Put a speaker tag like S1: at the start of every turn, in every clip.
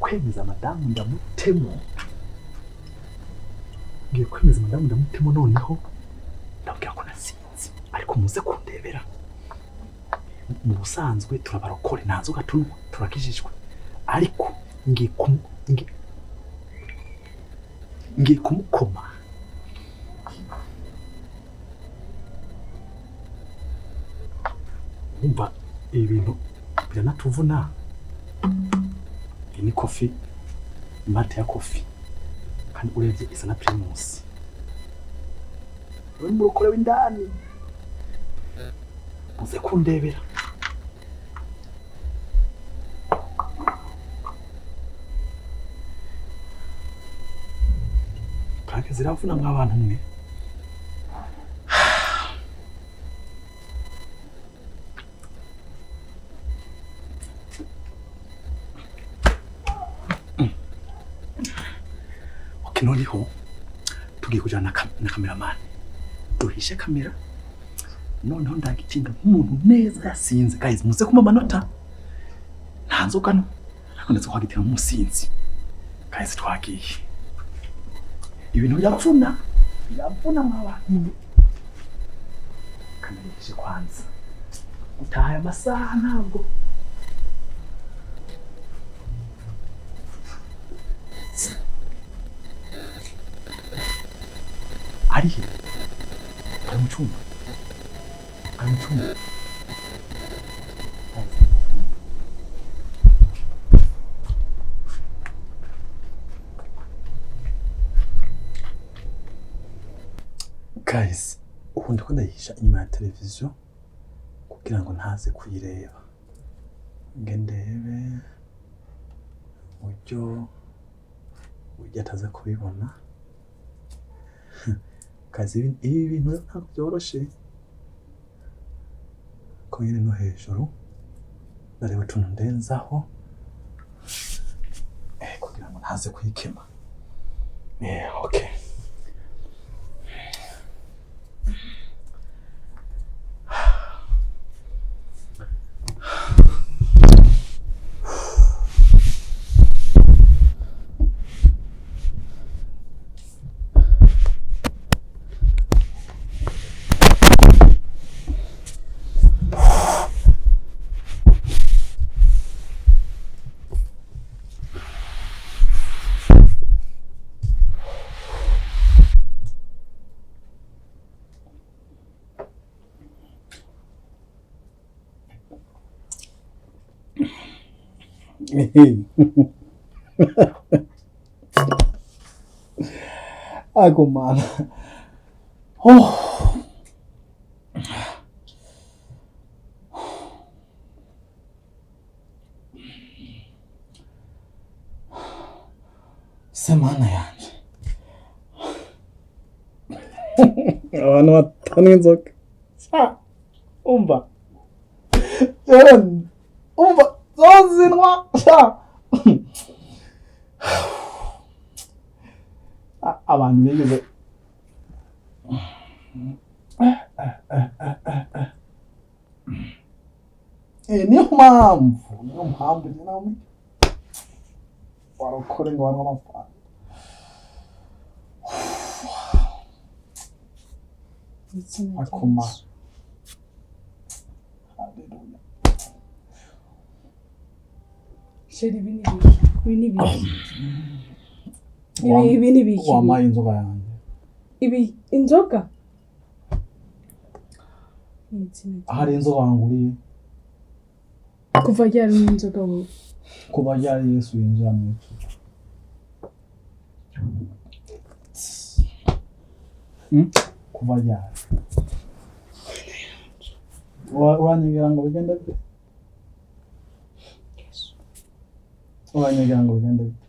S1: kwemeza madamu ndamutemo noneho ndabwira ko nasinzi ariko muze kundebera mu busanzwe turabarokore ntazo gatunwa turakijijwe ariko ngiye kumukoma umva ibintu biranatuvuna iyi ni kofi mate ya kofi kandi urebye isa na primus uri mu rukore w'indani muze kundebera pake ziravuna mw'abantu mwe noneho tugiye kujana na kameramani duhishe kamera noneho ndagitinda nk'umuntu neza yasinze guys muze kuma amanota ntanzoga no ndetse kwagitira umusinzi guys twagiye ibintu byapfuna mw'abantu kamerishe kwanza utahaye amasaha ntabwo ari mu cyumba guys ubu ndiko ndayihisha inyuma ya televiziyo kugira ngo ntaze kuyireba ndebe uburyo ataza kubibona kazi ibi bintu ntabwo byoroshe ko nyine no hejuru ndareba utuntu ndenzaho kugira ngo ntaze kuyikema okay Ako mana. Semana yanjye. Abantu batanu inzoka. Umva. Umva. Zozinwa. Abantu bigeze niyo mpamvu nawe warakore ngo abantu bapfa akoma haleluya
S2: sheri bini biki
S1: wamaye inzoga yanjye
S2: ibi inzoga
S1: hari inzoga wanguriye
S2: kuva ryari inzoga wowe
S1: kuva ryari Yesu yinjira mu icupa kuva ryari uranyegera ngo bigende bite uranyegera ngo bigende bite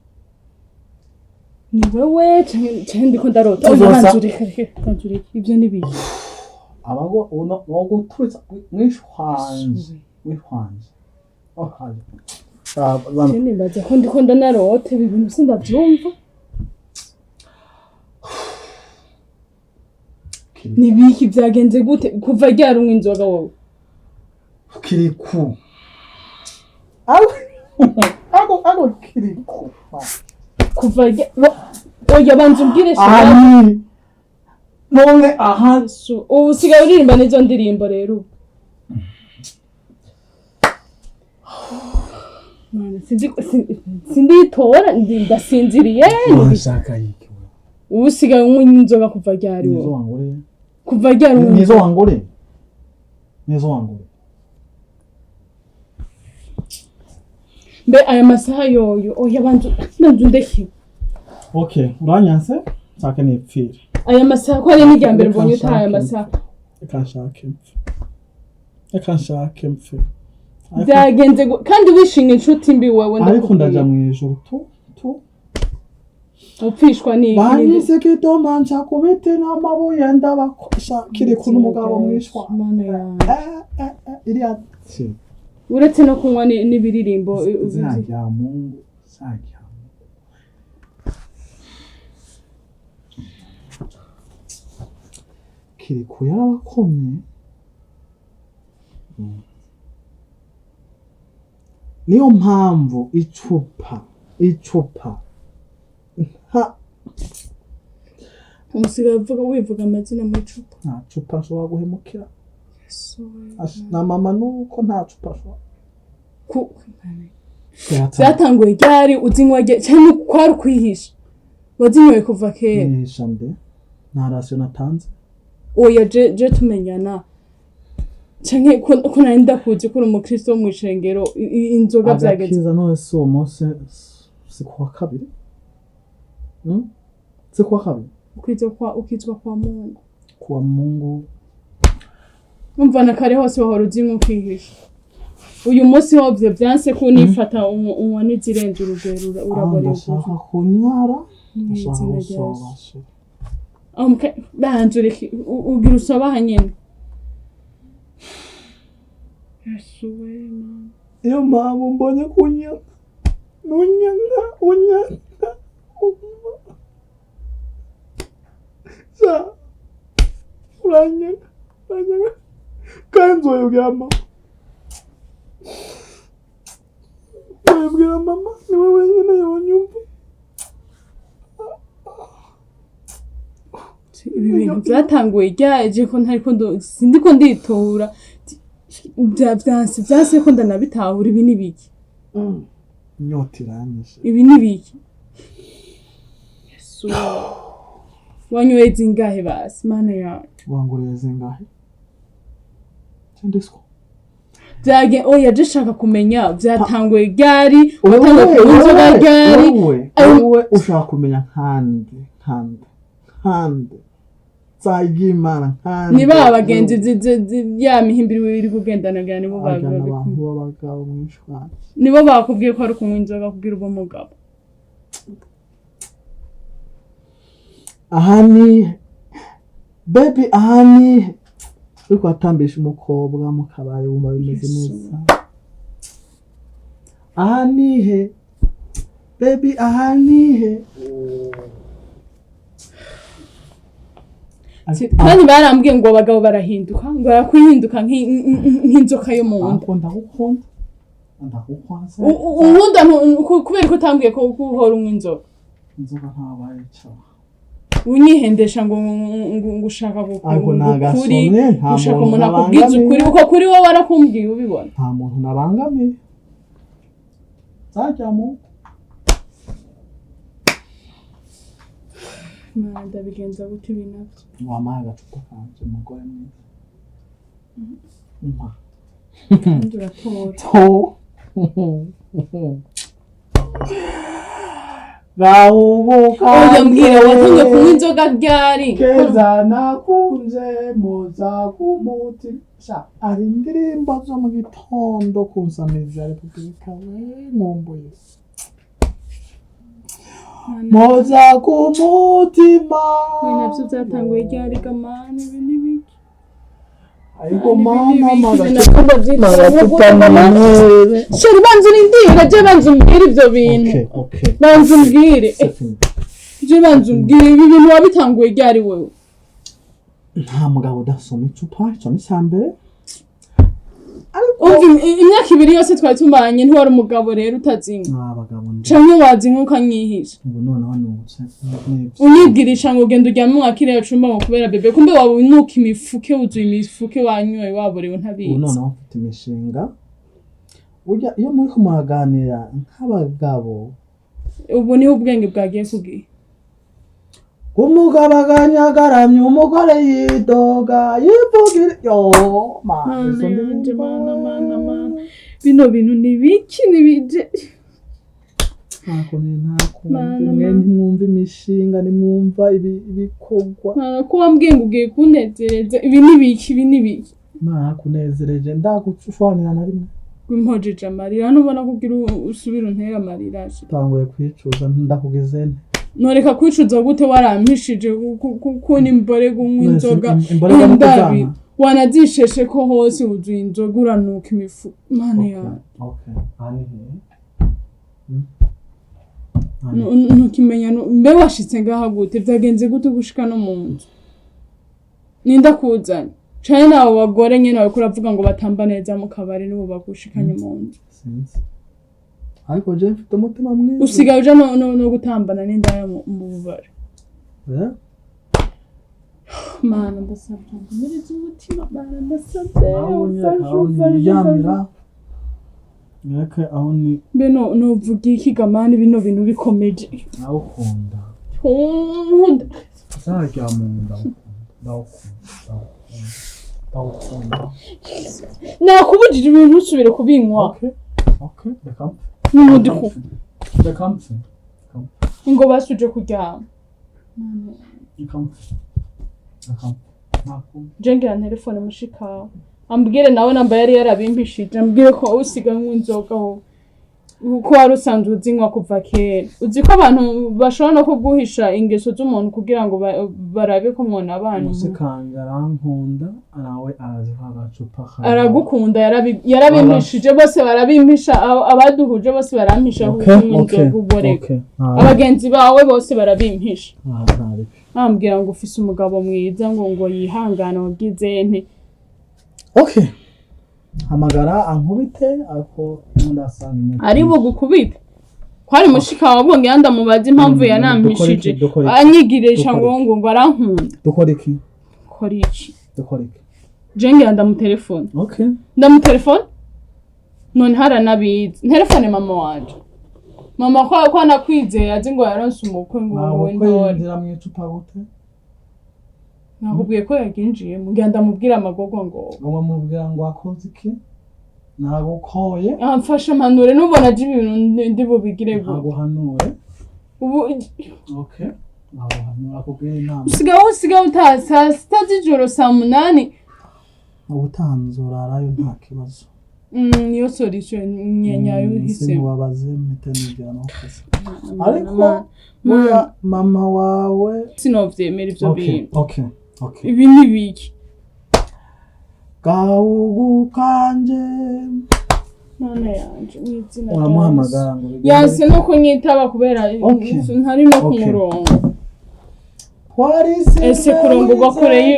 S2: ni wewe cyane ndiko ndarota banzureke ibyo nibiki
S1: abago uno wogutuza mwishwanje haje
S2: cyane mbaza ko ndiko ndanarote ibintu sindavyumva nibiki byagenze gute kuva ryari umwe inzoga wowe
S1: kiriku
S2: ako
S3: ako kiriko
S2: kuva oya banza umbwire
S3: ani none aha
S2: ubu usigaye uririmba n'izo ndirimbo rero sinditora ndasinziriye
S3: washaka iki
S2: ubu usigaye unywa inzoga kuva ryari
S3: nizo wangore
S2: kuva ryari
S3: nizo wangore
S2: mbe aya masaha yoyo oya banza ndeke
S3: okay uranyanse saka nipfire
S2: aya masaha ko ari n'ijyambere mbonye utaha aya masaha
S3: reka nshake mpfe
S2: byagenze kandi wishinga inshuti mbi wewe
S3: ariko ndaja mu ijuru tu
S2: upfishwa ni
S3: banyise kitoma nca kubite n'amabuye ndabakosha kiri ku n'umugabo mwishwa
S2: mana ya
S3: iriya si
S2: uretse no kunywa n'ibiririmbo
S3: zajya Mungu kiri ku yarabakomye niyo mpamvu icupa
S2: umusigaye wivuga amazina mu icupa
S3: nta cupa nshobora guhemukira na mama nuko nta cupa nshobora
S2: byatanguye ryari uzinywa cyane kwari ukwihisha wazinyoye kuva kera
S3: nihisha mbe nta rasiyo natanze
S2: oya je tumenyana canke ko nari ndakuzi ko uri umukristo wo mw'ishengero inzoga byageze
S3: agakiza none si uwo munsi si kuwa kabiri si kuwa kabiri
S2: ukizwa kwa Mungu
S3: kuwa Mungu
S2: umva na kare hose wahora uzinywa ukwihisha uyu munsi ho byo byanse ko unifata unywa n'izirenze urugero uraboreye
S3: ndashaka kunywara ndashaka gusobasha
S2: banzureke ugira usobaha nyene yasuwe man
S3: iyo mpamvu mbonye kunyanga sa uranyanga kandi nzoyibwira mama niwe wenyine yonyumva
S2: ibi bintu byatanguye ryaje ko sindi ko nditora byase ko ndanabitahura ibi nibiki
S3: inyota iranyishe
S2: ibi nibiki Yesu wanyoye zingahe basi mana yacu
S3: wanguriye zingahe cyandiswa
S2: oya je shaka kumenya byatanguye ryari watanguye inzoga ryari
S3: wowe ushaka kumenya kandi Zayimana kandi
S2: niba abagenzi ya mihimbiri biri kugendanagira nibo
S3: bagabo mwishwa
S2: nibo bakubwiye ko ari kunywa inzoga kubwira ubumugabo
S3: ahani baby ahani uriko atambisha umukobwa mu kabari wumva bimeze neza ahani he baby ahani he
S2: kandi barambwiye ngo abagabo barahinduka ngo bakwihinduka nk'inzoka yo mu nda unkunda kubera ko utambwiye ko uhora unywa inzoka
S3: ntabaye cyane
S2: unyihendesha ngo ushaka ukuri ushaka umuntu akubwiza ukuri uko kuri wowe warakumbwiye ubibona
S3: nta muntu nabangamiye zajyamo
S2: ndabigenza gute ibi nabyo
S3: wampaye agacupa kanje umugore mwiza
S2: kandi uratora oya mbwira watangiye kunywa inzoga ryari
S3: keza nakunze muza kumutisha ari indirimbo zo mu gitondo kunsamiza Repubulika nkumbuye moza kumutima
S2: nabyo byatanguye ryari gamani ibi nibiki
S3: ariko mama
S2: sheri banza urindire je banza umbwire ibyo bintu banza umbwire je banza umbwire ibi bintu wabitanguye ryari wewe
S3: nta mugabo udasoma icupa icyo ni cyambere ariko
S2: imyaka 2 yose twari tumanye ntiwari umugabo rero utazinga
S3: abagabo
S2: canke wazinga ukanyihisha
S3: ubu none wanutse
S2: unyigirisha ngo genda uryame mwakire yacumba ngo kubera bebe kumbe waba unuka imifuke wuzuye imifuke wanyoye waborewe ntabizi
S3: ubu none ufite imishinga ujya iyo muri kumuhaganira nk'abagabo
S2: ubu niho ubwenge bwagiye kugiye
S3: umugabo aganyagaramye umugore yidoga yivugira yo mana
S2: bino bintu nibiki nibije
S3: ntimwumva imishinga nimwumva ibikorwa
S2: ko wambwiye ngo ugiye kunezereza ibi nibiki
S3: kunezereje ndagucushwanira na rimwe
S2: wimpojeje amarira nubona kugira usubira untera amarira
S3: tanguye kwicuza ndakugize nte
S2: noreka kwicuza gute warampishije kukuni Imborerwa unywa inzoga ndabi wanazisheshe ko hose wuzuye inzoga uranuka imifu mana ya ntukimenya mbe washitse ngaha gute byagenze gute gushika no mu nzu ninda kuzanye cyane nawe bagore nyene nawe kuravuga ngo batamba neza mu kabari n'ubu bagushikanye mu nzu
S3: ariko je mfite umutima mwiza
S2: usigaye uja no gutambana n'indaya mu bubare mana ndasabye ndamiriza umutima mana ndasabye
S3: yamira Nyaka aho ni
S2: beno novuga iki gamani bino bintu bikomeje
S3: naho ukunda zajya mu nda ndawukunda
S2: nakubujije ibintu usubire kubinywa
S3: okay reka
S2: n'umudiku
S3: reka
S2: ngo basuje kuryama jengera telefone mushikawe ambwire nawe namba yari yarabimpishije ambwire ko usiga nk'inzoga ho ko wari usanzwe uzinywa kuva kera uzi ko abantu bashobora no kuguhisha ingeso z'umuntu kugira ngo barabe ko umuntu abantu
S3: musikanga arankunda arawe araziha agacupa
S2: aragukunda yarabimpishije bose barabimpisha abaduhuje bose barampisha kuko uboreka abagenzi bawe bose barabimpisha ambwira ngo ufise umugabo mwiza ngo yihangana wagize nte
S3: okay hamagara ankubite ako ndasanga
S2: ari bugukubite kwari mushika wabonye yanda mubaza impamvu yanampishije anyigiresha ngo arankunda
S3: dukora iki
S2: jenge yanda mu telefone
S3: okay
S2: ndamu telefone none haranabizi telefone mama wanje mama kwa nakwizeye azi ngo yaronse umukwe ngo
S3: ndora mu icupa gute
S2: nakubwiye ko yaginjiye mugenda mubwira amagogo ngo
S3: mubwira ngo akoze iki nagukoye
S2: amfasha manure nubona je ibintu ndi bubigire go
S3: naguhanure
S2: ubu
S3: okay naguhanura kubwira inama
S2: usigaho utasa sitazijoro saa 8
S3: ubutanzurarayo nta kibazo
S2: niyo solution nyenyayo hise
S3: mubabaze mitenijya no kase ariko mama wawe
S2: sinovyemera ivyo bintu
S3: okay
S2: ibi nibiki
S3: Gaugu kanje
S2: mana yanje mwizina
S3: uramuhamagara ngo
S2: yase no kunyitaba kubera ntari no ku murongo ese kurongo bakoreye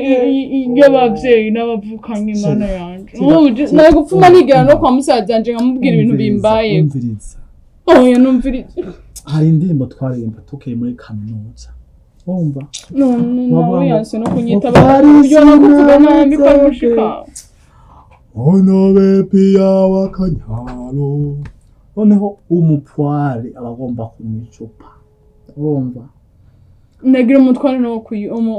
S2: iyo bavyeyi n'abavukanye mana yanje nawe gupfuma nigera no kwa musaza yanje nkamubwira ibintu bimbaye oya numviriza
S3: hari indirimbo twaririmba tukeye muri kaminuza wumva
S2: nawe yase no kunyitaba iyo no kuvuga nabi ko mushika
S3: ono bepi wakanyalo noneho umupwari abagomba kumwicupa urumva
S2: nagira umutware no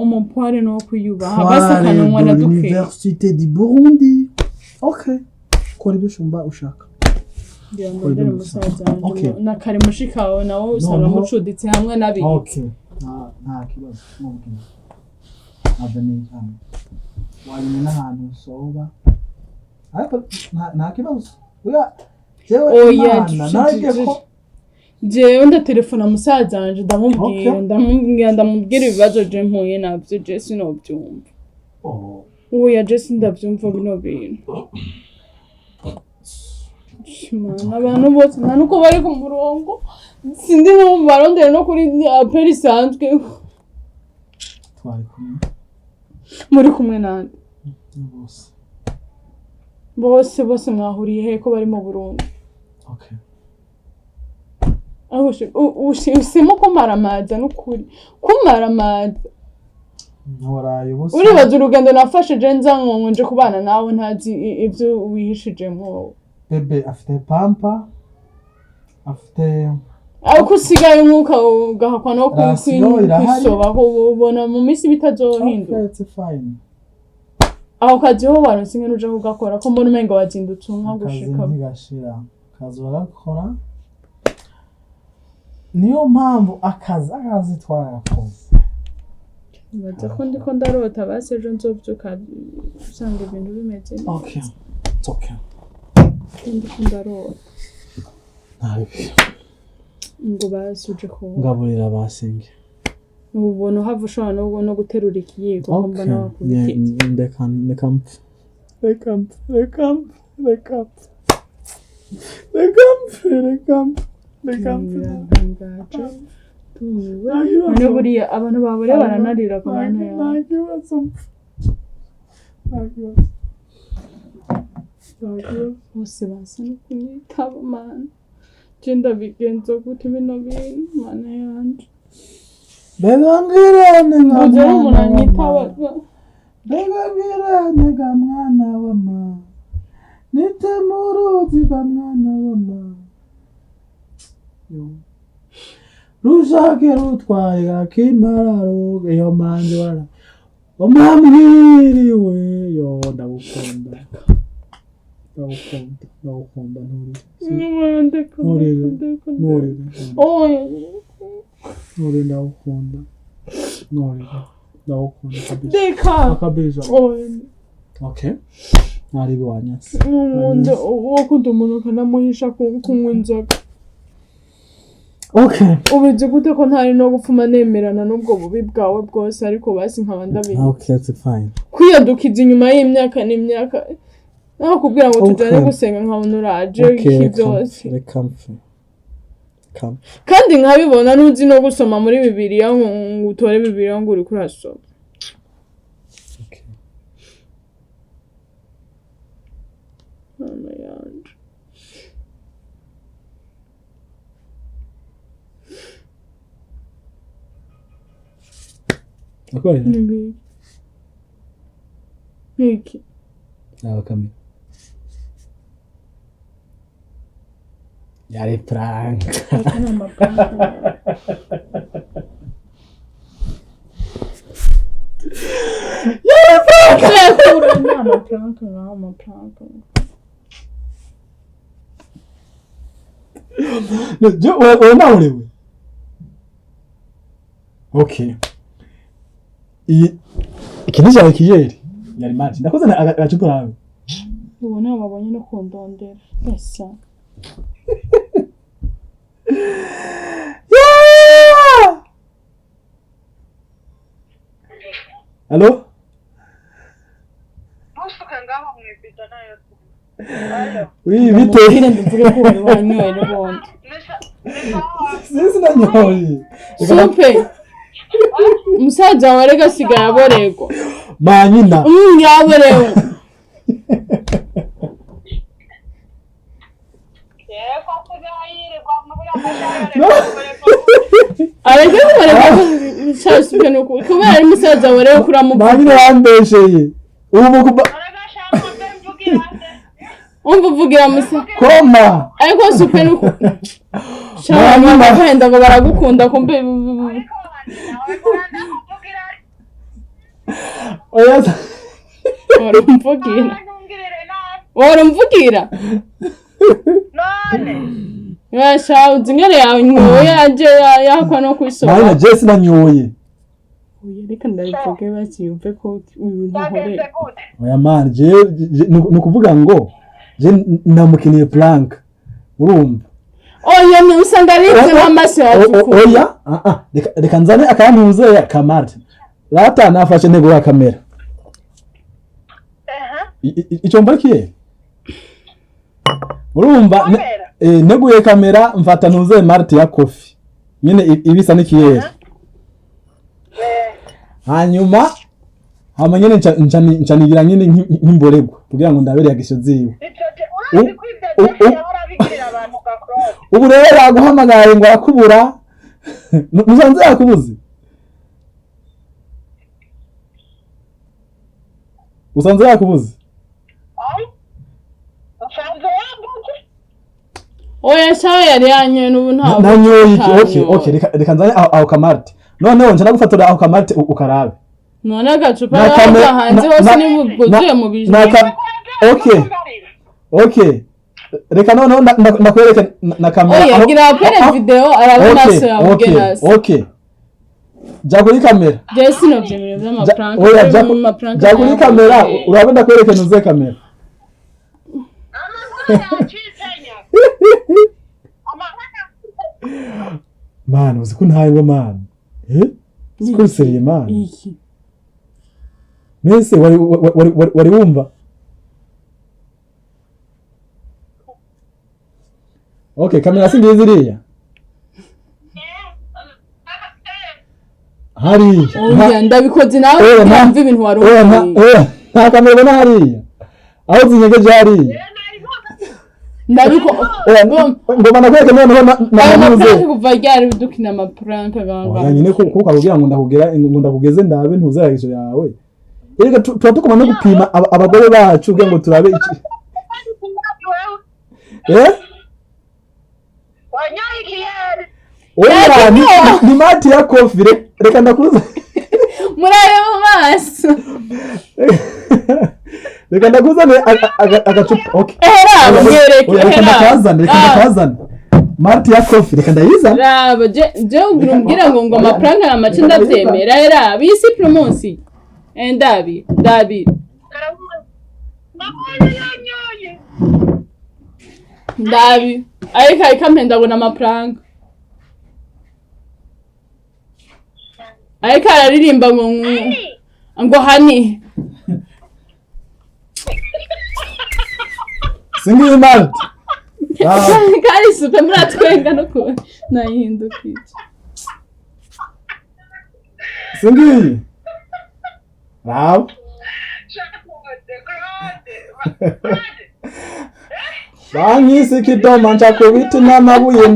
S2: umupware no kuyubaha basakana mwana duke
S3: Université du Burundi okay kora ibyo shumba ushaka
S2: ndondera musaza na kare mushikawe nawo usanga mucuditse hamwe nabi
S3: okay nta kibazo mumkin abani cyane wanyine n'ahantu soba ariko nta kibazo oya jewe nda telefona musaza wanje ndamubwira ibibazo je mpuye navyo je sinovyumva oya je sindavyumva bino bintu abantu bose nta nuko bari ku murongo sindi no barondera no kuri apeli isanzwe twari kumwe
S2: muri kumwe nande
S3: bose
S2: bose mwahuriye he ko bari mu Burundi?
S4: Okay.
S2: Usimo kumaramaza n'ukuri kumaramaza
S4: Ntoraye ubusa
S2: uribaza urugendo nafashe je nzango nje kubana nawe ntazi ivyo wihishijemo.
S4: Bebe afite pampa afite
S2: ariko usigaye umwuka ugahakwa no kwisoba ko ubona mu minsi bitazohinduka.
S4: It's fine.
S2: Aho kazi ho waronse ingene uje kugakora ko mbona umenga wazindutse nka gushika.
S4: Kazi ntigashira kazi bagakora niyo mpamvu akazi twarakoze.
S2: Baza ko ndiko ndarota base ejo nzovyuka usanga ibintu bimeze neza.
S4: Okay. It's okay.
S2: Ndiko ndarota.
S4: Nabi.
S2: Ngo basuje ko
S4: Ngaburira basinge.
S2: ubona hava ushobora no guterura ikiyiko ko mbona wakubititse. None buriya abantu babure baranarira ku mana yawe. Bose basa no kunyitaba mana. Je ndabigenza gute bino bintu mana yanje.
S4: Begangirane
S2: Begangirane
S4: ga mwana wama Nitemuruzi ga mwana wama Rushake rutwaye ga kimararu iyo manzi wara Omambwiriwe yo ndagukunda Nuri ndagukunda
S2: Deka
S4: kabisa. Okay. Nari biwanyase.
S2: Wakunda umuntu kanamuhisha kunywa inzoga.
S4: Okay.
S2: Ubizi gute ko ntari no gupfuma nemerana n'ubwo bubi bwawe bwose ariko basi nkaba ndabizi.
S4: Okay, it's fine.
S2: Kwiyadukiza inyuma y'imyaka n'imyaka. Naho kubwira ngo tujane gusenga nkabona uraje ikibyose.
S4: Reka
S2: kandi nkabibona nuzi no gusoma muri Bibiliya ngo utore Bibiliya ngo uri kurasoma.
S4: Okay.
S2: Mama yanje.
S4: Akora
S2: Niki.
S4: Kami. Yari prank. Yari prank. Wewe. Okay. Ikindi cyawe kiyeri. Yari mati. Ndakoze agacupa hawe.
S2: Ubona wabonye no kundondera. Esa.
S4: Yeah! Hello?
S5: Musuka ngaho mwipita nayo. Hello.
S4: Oui, vite.
S2: Ngire ndivure ko wari wanyoye n'ubundi.
S4: Sisi nanyoye.
S2: Supe. Musaza warega sigaye aborego.
S4: Manyina.
S2: Yaborewe. Areke bareka cyasupe no kubera ari musaza warega kuramuvuga.
S4: Manyina yambesheye. Ubu kuba
S2: Umvugira musa.
S4: Koma.
S2: Ariko supe no Shama bahenda ngo baragukunda kumbe.
S4: Oya.
S2: Warumvugira.
S5: None.
S2: Yasha uzingere yawe yaje yakwa no kwisoba.
S4: Manyina Jesse nanyoye.
S2: Oya reka ndabivuge bati yumve ko ibintu nkore.
S4: Oya man, je nukuvuga ngo je namukiniye prank. Urumva?
S2: Oya ni usanga ritse w'amaso yatukura.
S4: Oya, reka nzane akantuze ya kamera. Rata nafashe ntego ya kamera. Icyo mbakiye. Urumva neguye kamera mfata ntuze Marte ya coffee. Nyine ibisa n'ikiyeri. hama nyene ncanigira nyene nk'imborerwa kugira ngo ndabere yagisho ziwe.
S5: urazi ko ibyo byose yahora abigirira abantu Claude.
S4: Ubu rero yaguhamagaye ngo arakubura. Musanze yakubuze. Usanze yakubuze.
S5: Asanze yabuze.
S2: Oya shawe yari yanyoye n'ubu ntabwo.
S4: Nanyoye iki? Okay, reka nzane aho kamarite. Noneho nje nagufatora aho kamarite ukarabe.
S2: None agacupa hanze hose ni buzuye mu bijiji.
S4: Okay. Reka noneho ndakwereke na kamera.
S2: Oya gira apere video arabona maso yawe genasi.
S4: Okay. Jya kuri kamera.
S2: Jesi no byemere by'amaprank.
S4: Oya jya kuri kamera urabe ndakwereke nuze kamera. Man, uzi ko ntayo man. Uzi seriye man.
S2: Iki.
S4: Nese wari wumva? Okay, kamera singiye ziriya. Hari.
S2: Oya ndabikoze nawe ntamva ibintu waronye.
S4: Nta kamera na hariya. Aho zinyegeje hariya.
S2: Ndabiko
S4: ngoma nakwereke noneho
S2: na kuva ryari dukina amaprank ganga.
S4: Oya nyine kuko kugira ngo ndakugeze ndabe ntuzaragisho yawe. Erega tuba tukoma no gupima abagore bacu kugira ngo turabe iki.
S5: Wanyaikiyeri.
S4: Oya ni mati ya kofi reka ndakuza.
S2: Murabe mu maso.
S4: Reka ndakuza agacupa. Okay.
S2: Era mwereke
S4: reka ndakazana. Mati ya kofi reka ndayiza.
S2: Raba je umbwira ngo amaprank amace ndabyemera era bisi promosi. Dabi. Dabi. Ariko mpenda bona amaprank. Ariko araririmba ngo hani.
S4: Singiye Mart.
S2: Kari super muratwenga no ko nahindukije.
S4: Singiye. Wow. Banyise kidoma nchakubita n'amabuye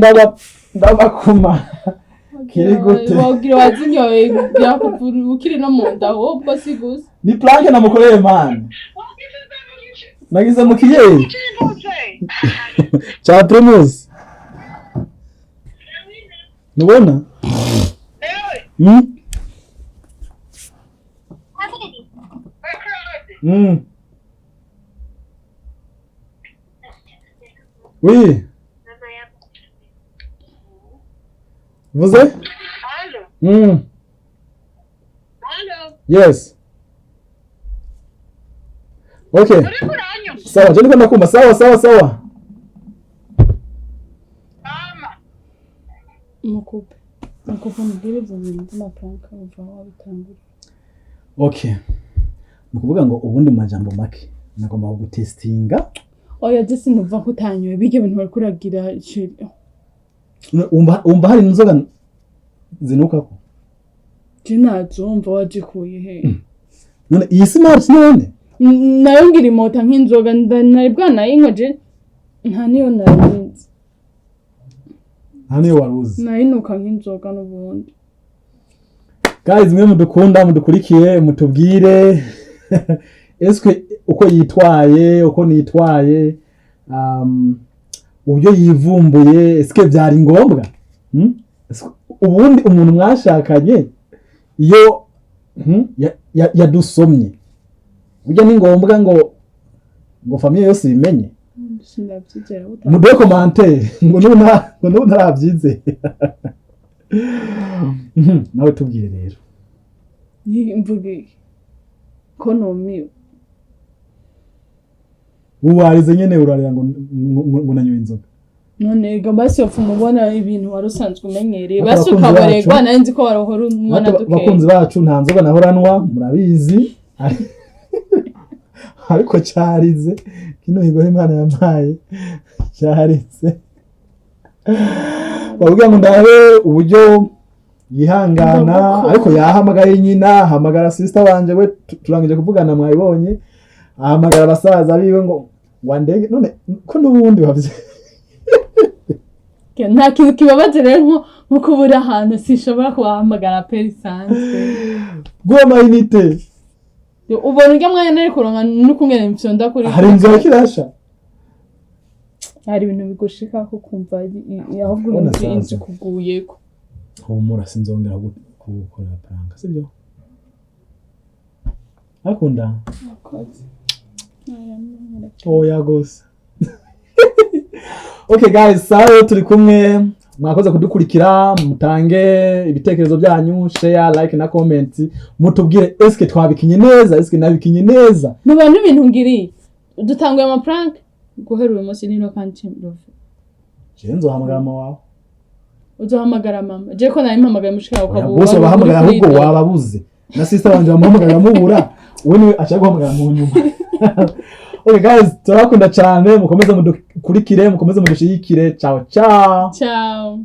S4: ndabakuma. Kiri gute?
S2: Wagira wazinyoye byakuvura ukiri no mu nda ahubwo si gusa.
S4: Ni planke namukoreye man. Nagize mu kiye. Cha Primus. Nubona? Oui. Vous êtes?
S5: Allô? Allô?
S4: Yes. Okay. Sawa, je niko nakumba. Sawa.
S5: Mama.
S2: Mukupe mbwire ibyo bintu by'amaprank uva wabitangura.
S4: Okay. Nukuvuga ngo ubundi majambo make nagomba gutestinga.
S2: Oya jesi nuva kutanyoye bige bintu bari kuragira shiri.
S4: Umva hari inzoga zinuka ko.
S2: Jinazumva wajikuye he.
S4: None iyi smart none?
S2: Nayo ngira imota nk'inzoga nari bwana inkoje nta niyo narinzi.
S4: Hano waruzi.
S2: Nayinuka nk'inzoga n'ubundi.
S4: Guys mwe mudukunda mudukurikiye mutubwire eske uko yitwaye uko nitwaye uburyo yivumbuye eske byari ngombwa ubundi umuntu mwashakanye iyo yadusomye burya ni ngombwa ngo famille yose imenye
S2: sinabyigera
S4: muduhe commentaire ngo nubu ntarabyize nawe tubwire rero
S2: ni mvuge ko nomiwe
S4: uwarize nyene urarira ngo nanyoye inzoga
S2: none ga basi ofu mubona ibintu warusanzwe umenyereye basi ukabaregwa nanzi ko warohora umwana duke
S4: bakunzi bacu nta nzoga nahoranwa murabizi ariko cyarize kino higohe Imana yampaye cyarize bavuga ngo ndabe uburyo yihangana ariko yahamagaye nyina hamagara sister wanje we turangije kuvugana mwayibonye ahamagara abasaza biwe ngo wandege none ko nubundi bavye
S2: nta kintu kibabaje rero nko kubura ahantu sishobora kubahamagara peri sanzwe
S4: goma inite
S2: ubona urya mwanya nari kuronka n'ukungene imfyonda kuri
S4: hari inzira kirasha
S2: hari ibintu bigushika ko kumva ahubwo inzi kuguyeko
S4: humura sinzongera gukora prank sibyo akunda oya gose okay guys sawa turi kumwe mwakoze kudukurikira mutange ibitekerezo byanyu share like na comment mutubwire eske twabikinye neza eske nabikinye neza
S2: n'abantu ibintu ngiri dutanguye ama prank guhera uyu munsi nino kandi ndove
S4: je nzohamagara mama wawe
S2: uzohamagara mama je ko nayi mpamagaye mushika ukabuba
S4: bose bahamagara ahubwo wababuze na sister wanje bamuhamagara mubura we niwe acha guhamagara mu nyuma okay guys turakunda cyane mukomeze mudukurikire mukomeze mudushigikire ciao ciao
S2: ciao